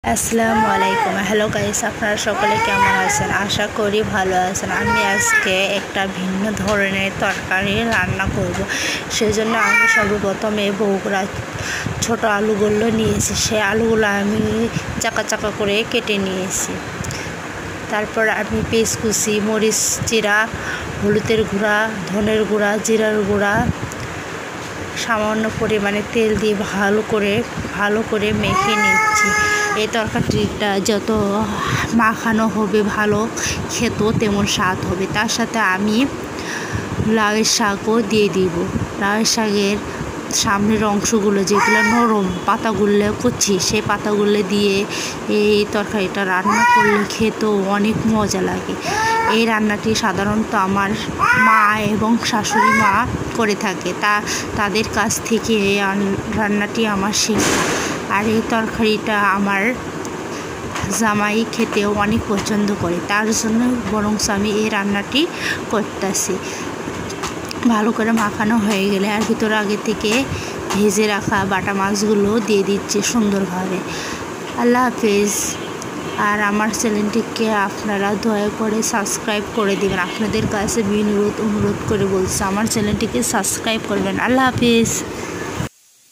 আসসালামু আলাইকুম। Hello guys, আপনারা সকলে কেমন আছেন? আশা করি ভালো আছেন। আমি আজকে একটা ভিন্ন ধরনের তরকারি রান্না করব। সেজন্য আমি সর্বপ্রথমে বগুড়া ছোট আলুগুলো নিয়েছি। সেই আলুগুলো আমি চাকা চাকা করে কেটে নিয়েছি। তারপর আমি পেঁয়াজ কুচি, মরিচ জিরা, হলুদের গুঁড়া, ধনের গুঁড়া, জিরার গুঁড়া, সামান্য পরিমাণে তেল দিয়ে ভালো করে মেখে নিচ্ছি। এই তরকারিটা যত মাখানো হবে ভালো খেতেও তেমন স্বাদ হবে। তার সাথে আমি লাউয়ের শাকও দিয়ে দিব। লাউয়ের শাকের সামনের অংশগুলো যেগুলো নরম পাতাগুলো কচি, সেই পাতাগুলো দিয়ে এই তরকারিটা রান্না করলে খেতেও অনেক মজা লাগে। এই রান্নাটি সাধারণত আমার মা এবং শাশুড়ি মা করে থাকে, তাদের কাছ থেকে এই রান্নাটি আমার শেখা। আর এই তরকারিটা আমার জামাই খেতেও অনেক পছন্দ করে, তার জন্য বরং আমি এই রান্নাটি করতেছি। ভালো করে মাখানো হয়ে গেলে আর ভিতরে আগে থেকে ভেজে রাখা বাটা মাছগুলো দিয়ে দিচ্ছি সুন্দরভাবে। আল্লাহ হাফেজ। আর আমার চ্যানেলটিকে আপনারা দয়া করে সাবস্ক্রাইব করে দেবেন। আপনাদের কাছে অনুরোধ করে বলছি, আমার চ্যানেলটিকে সাবস্ক্রাইব করবেন। আল্লাহ হাফেজ।